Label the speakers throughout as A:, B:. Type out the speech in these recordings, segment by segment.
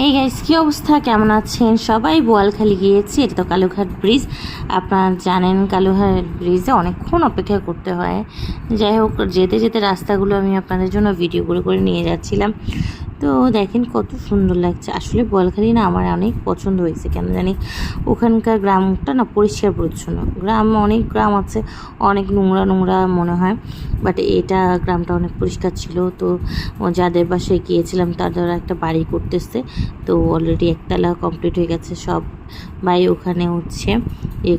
A: এই গাইস, কি অবস্থা, কেমন আছেন সবাই? বোয়ালখালী গিয়েছি, এটা তো কালুঘাট ব্রিজ। আপনারা জানেন কালুঘাট ব্রিজে অনেকক্ষণ অপেক্ষা করতে হয়। যাই হোক, যেতে যেতে রাস্তাগুলো আমি আপনাদের জন্য ভিডিও করে নিয়ে যাচ্ছিলাম। তো দেখেন কত সুন্দর লাগছে। আসলে বোয়ালখালী না আমার অনেক পছন্দ হয়েছে, কেন জানি ওখানকার গ্রামটা না পরিষ্কার পরিচ্ছন্ন। অনেক গ্রাম আছে অনেক নোংরা নোংরা মনে হয়, বাট এটা গ্রামটা অনেক পরিষ্কার ছিল। তো যাদের বাসায় গিয়েছিলাম তাদের একটা বাড়ি করতেছে, তো অলরেডি একতলা কমপ্লিট হয়ে গেছে। সব ভাই ওখানে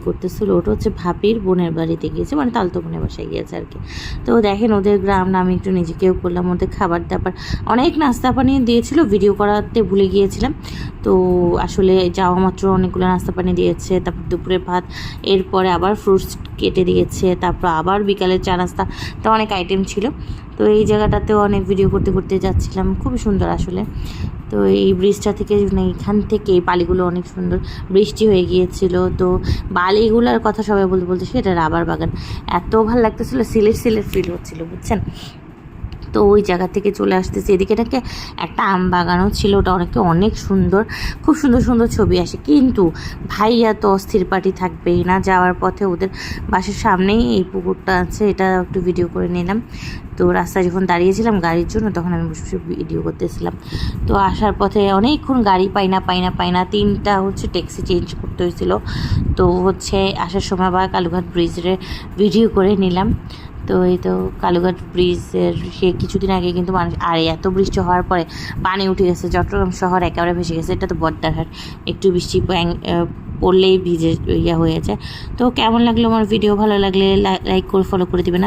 A: করতেছিল। ওটা হচ্ছে ভাবির বোনের বাড়িতে গিয়েছে, মানে তালতো বোনের বাসায় গিয়েছে আর কি। তো দেখেন ওদের গ্রাম না, আমি একটু নিজেকেও করলাম। ওদের খাবার দাবার অনেক নাস্তা পানি দিয়েছিল, ভিডিও করাতে ভুলে গিয়েছিলাম। তো আসলে যাওয়া মাত্র অনেকগুলো নাস্তা পানি দিয়েছে, তারপর দুপুরে ভাত, এরপরে আবার ফ্রুটস কেটে দিয়েছে, তারপর আবার বিকালের চা নাস্তা, তো অনেক আইটেম ছিল। তো এই জায়গাটাতেও অনেক ভিডিও করতে করতে যাচ্ছিলাম, খুবই সুন্দর আসলে। তো এই ব্রিজটা থেকে এখান থেকে এই বালিগুলো অনেক সুন্দর, বৃষ্টি হয়ে গিয়েছিল। তো বালিগুলোর কথা সবাই বলতে সেটা রাবার বাগান, এত ভালো লাগতেছিলো, সিলেট ফিল হচ্ছিল, বুঝছেন। তো ওই জায়গা থেকে চলে আসতেছে এদিকে, এটাকে একটা আম বাগানও ছিল, ওটা অনেক সুন্দর, খুব সুন্দর সুন্দর ছবি আসে। কিন্তু ভাইয়া তো অস্থির পার্টি থাকবেই না। যাওয়ার পথে ওদের বাসার সামনেই এই পুকুরটা আছে, এটা একটু ভিডিও করে নিলাম। তো রাস্তায় যখন দাঁড়িয়েছিলাম গাড়ির জন্য, তখন আমি বসে বসে ভিডিও করতেছিলাম। তো আসার পথে অনেকক্ষণ গাড়ি পাই না, তিনটা ট্যাক্সি চেঞ্জ করতে হয়েছিল। তো আসার সময় আবার কালুঘাট ব্রিজের ভিডিও করে নিলাম। তো এই তো কালুঘাট ব্রিজের সে কিছুদিন আগে কিন্তু মানুষ, আর এত বৃষ্টি হওয়ার পরে পানি উঠে গেছে, চট্টগ্রাম শহর একেবারে ভেসে গেছে। এটা তো বদ্দারহাট, একটু বৃষ্টি পড়লেই ভিজে হয়ে যায়। তো কেমন লাগলো আমার ভিডিও? ভালো লাগলে লাইক করে ফলো করে দেবেন।